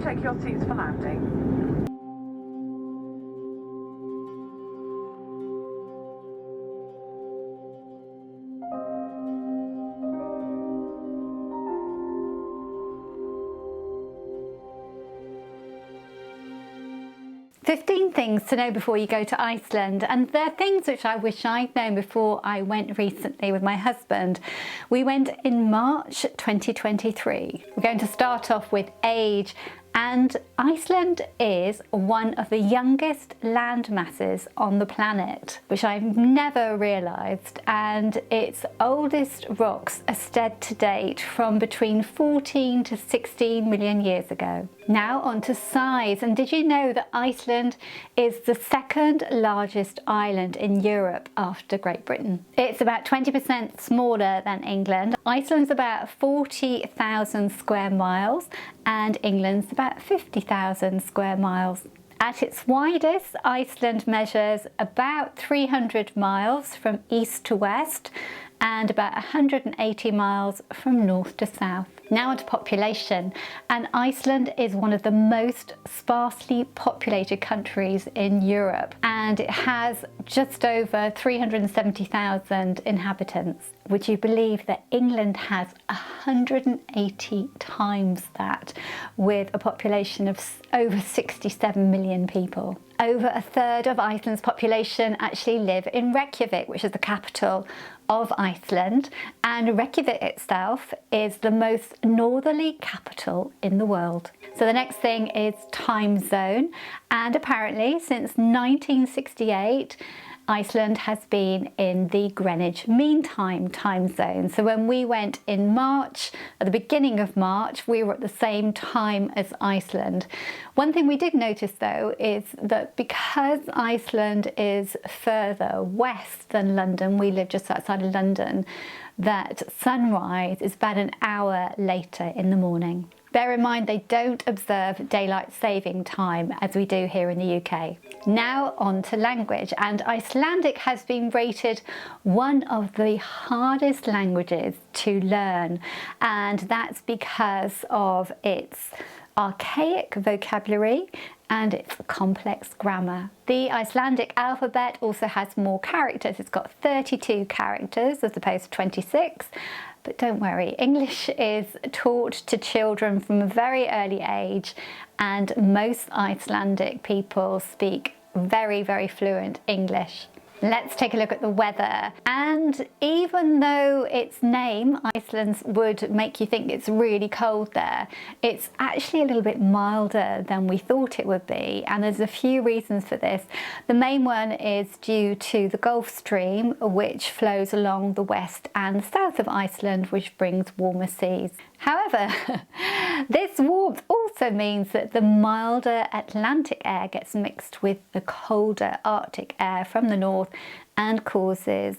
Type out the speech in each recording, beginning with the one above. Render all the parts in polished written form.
check your seats for landing. 15 things to know before you go to Iceland, and they're things which I wish I'd known before I went recently with my husband. We went in March 2023. We're going to start off with age, and Iceland is one of the youngest land masses on the planet, which I've never realised, and its oldest rocks are said to date from between 14 to 16 million years ago. Now on to size, and did you know that Iceland is the second largest island in Europe after Great Britain? It's about 20% smaller than England. Iceland's about 40,000 square miles and England's about 50,000 square miles. At its widest, Iceland measures about 300 miles from east to west and about 180 miles from north to south. Now onto population, and Iceland is one of the most sparsely populated countries in Europe, and it has just over 370,000 inhabitants. Would you believe that England has 180 times that, with a population of over 67 million people? Over a third of Iceland's population actually live in Reykjavik, which is the capital of Iceland, and Reykjavik itself is the most northerly capital in the world. So the next thing is time zone, and apparently since 1968 Iceland has been in the Greenwich Mean Time zone. So when we went in March, at the beginning of March, we were at the same time as Iceland. One thing we did notice though is that because Iceland is further west than London, we live just outside of London, that sunrise is about an hour later in the morning. Bear in mind they don't observe daylight saving time as we do here in the UK. Now on to language, and Icelandic has been rated one of the hardest languages to learn, and that's because of its archaic vocabulary and its complex grammar. The Icelandic alphabet also has more characters. It's got 32 characters as opposed to 26. But don't worry, English is taught to children from a very early age, and most Icelandic people speak very, very fluent English. Let's take a look at the weather, and even though its name, Iceland, would make you think it's really cold there, it's actually a little bit milder than we thought it would be, and there's a few reasons for this. The main one is due to the Gulf Stream, which flows along the west and south of Iceland, which brings warmer seas. However, this warmth also means that the milder Atlantic air gets mixed with the colder Arctic air from the north and causes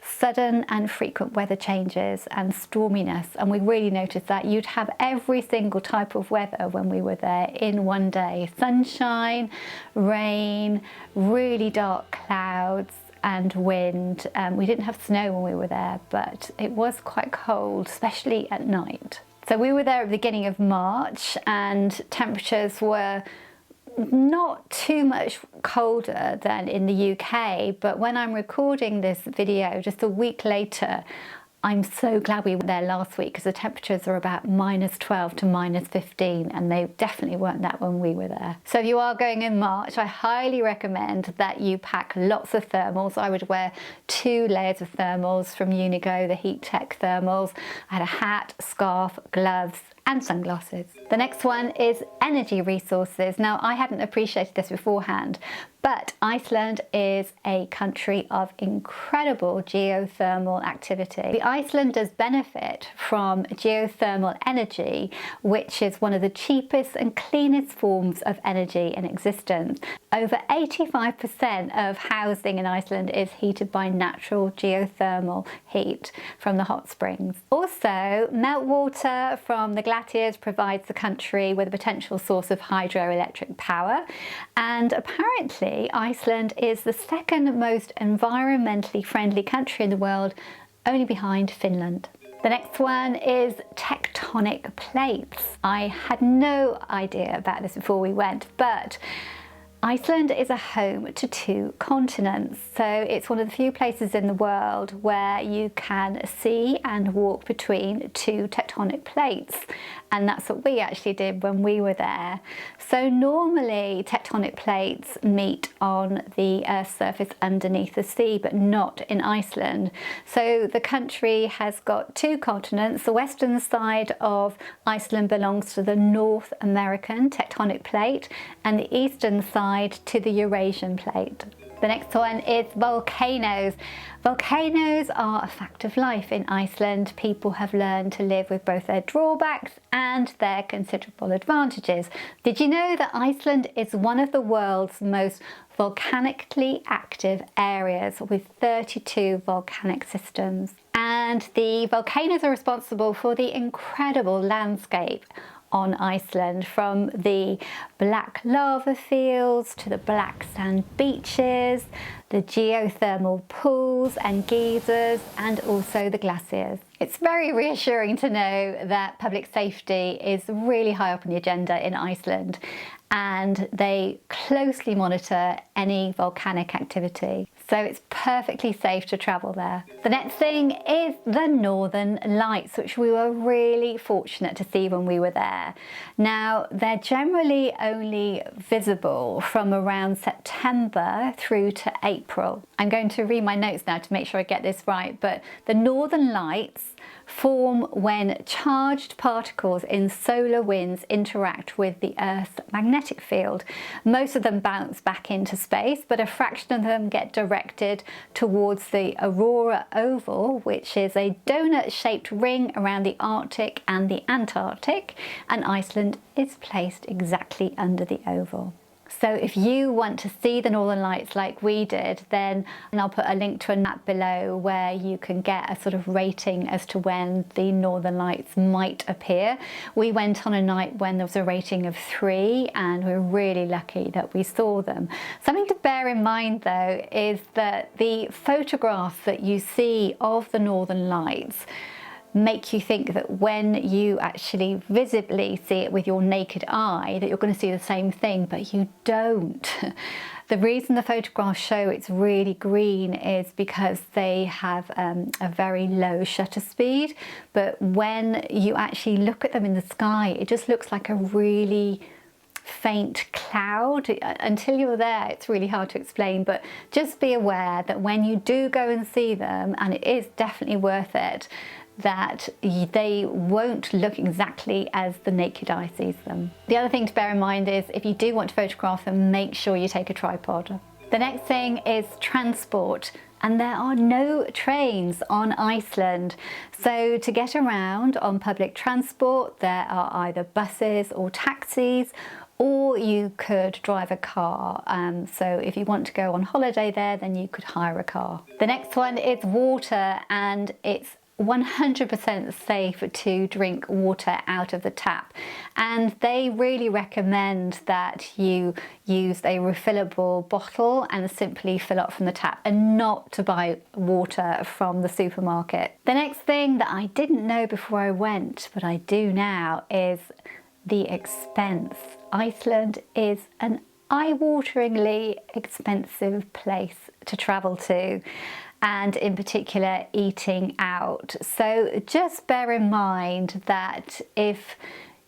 sudden and frequent weather changes and storminess, and we really noticed that. You'd have every single type of weather when we were there in one day: sunshine, rain, really dark clouds and wind. We didn't have snow when we were there, but it was quite cold, especially at night. So we were there at the beginning of March, and temperatures were not too much colder than in the UK, but when I'm recording this video just a week later, I'm so glad we were there last week, because the temperatures are about -12 to -15, and they definitely weren't that when we were there. So if you are going in March, I highly recommend that you pack lots of thermals. I would wear 2 layers of thermals from Unigo, the Heat Tech thermals. I had a hat, scarf, gloves and sunglasses. The next one is energy resources. Now, I hadn't appreciated this beforehand, but Iceland is a country of incredible geothermal activity. The Icelanders benefit from geothermal energy, which is one of the cheapest and cleanest forms of energy in existence. Over 85% of housing in Iceland is heated by natural geothermal heat from the hot springs. Also, meltwater from the glaciers provides the country with a potential source of hydroelectric power, and apparently Iceland is the second most environmentally friendly country in the world, only behind Finland. The next one is tectonic plates. I had no idea about this before we went, but Iceland is a home to 2 continents, so it's one of the few places in the world where you can see and walk between 2 tectonic plates, and that's what we actually did when we were there. So normally tectonic plates meet on the Earth's surface underneath the sea, but not in Iceland. So the country has got 2 continents. The western side of Iceland belongs to the North American tectonic plate, and the eastern side to the Eurasian plate. The next one is volcanoes. Volcanoes are a fact of life in Iceland. People have learned to live with both their drawbacks and their considerable advantages. Did you know that Iceland is one of the world's most volcanically active areas with 32 volcanic systems? And the volcanoes are responsible for the incredible landscape on Iceland, from the black lava fields to the black sand beaches, the geothermal pools and geysers, and also the glaciers. It's very reassuring to know that public safety is really high up on the agenda in Iceland, and they closely monitor any volcanic activity. So it's perfectly safe to travel there. The next thing is the Northern Lights, which we were really fortunate to see when we were there. Now, they're generally only visible from around September through to April. I'm going to read my notes now to make sure I get this right, but the Northern Lights form when charged particles in solar winds interact with the Earth's magnetic field. Most of them bounce back into space, but a fraction of them get directed towards the aurora oval, which is a donut-shaped ring around the Arctic and the Antarctic, and Iceland is placed exactly under the oval. So if you want to see the Northern Lights like we did, then I'll put a link to a map below where you can get a sort of rating as to when the Northern Lights might appear. We went on a night when there was a rating of 3, and we're really lucky that we saw them. Something to bear in mind though is that the photographs that you see of the Northern Lights make you think that when you actually visibly see it with your naked eye that you're going to see the same thing, but you don't. The reason the photographs show it's really green is because they have a very low shutter speed, but when you actually look at them in the sky, it just looks like a really faint cloud. Until you're there, it's really hard to explain, but just be aware that when you do go and see them, and it is definitely worth it, that they won't look exactly as the naked eye sees them. The other thing to bear in mind is if you do want to photograph them, make sure you take a tripod. The next thing is transport, and there are no trains on Iceland. So to get around on public transport, there are either buses or taxis, or you could drive a car. So if you want to go on holiday there, then you could hire a car. The next one is water, and it's 100% safe to drink water out of the tap, and they really recommend that you use a refillable bottle and simply fill up from the tap, and not to buy water from the supermarket. The next thing that I didn't know before I went, but I do now, is the expense. Iceland is an eye-wateringly expensive place to travel to, and in particular eating out. So just bear in mind that if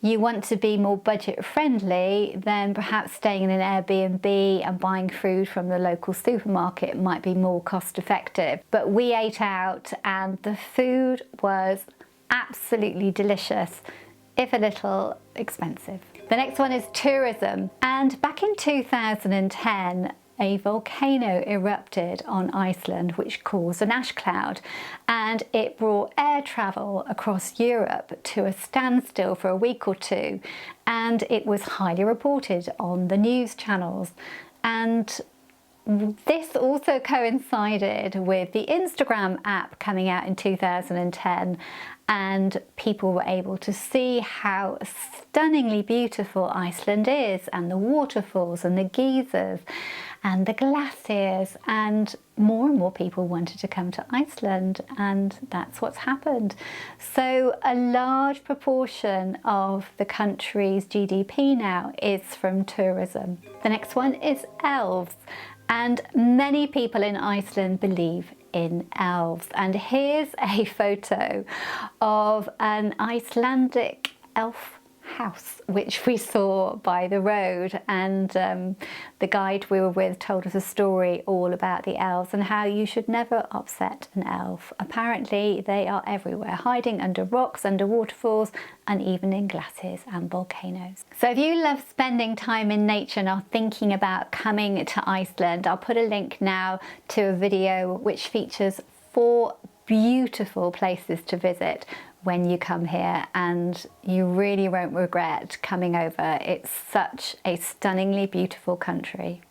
you want to be more budget friendly, then perhaps staying in an Airbnb and buying food from the local supermarket might be more cost effective. But we ate out and the food was absolutely delicious, if a little expensive. The next one is tourism, and back in 2010 a volcano erupted on Iceland which caused an ash cloud, and it brought air travel across Europe to a standstill for a week or two, and it was highly reported on the news channels. And this also coincided with the Instagram app coming out in 2010, and people were able to see how stunningly beautiful Iceland is, and the waterfalls and the geysers. and the glaciers, and more people wanted to come to Iceland, and that's what's happened. So a large proportion of the country's GDP now is from tourism. The next one is elves, and many people in Iceland believe in elves. And here's a photo of an Icelandic elf house which we saw by the road, and the guide we were with told us a story all about the elves and how you should never upset an elf. Apparently they are everywhere, hiding under rocks, under waterfalls, and even in glaciers and volcanoes. So if you love spending time in nature and are thinking about coming to Iceland, I'll put a link now to a video which features 4 beautiful places to visit when you come here, and you really won't regret coming over. It's such a stunningly beautiful country.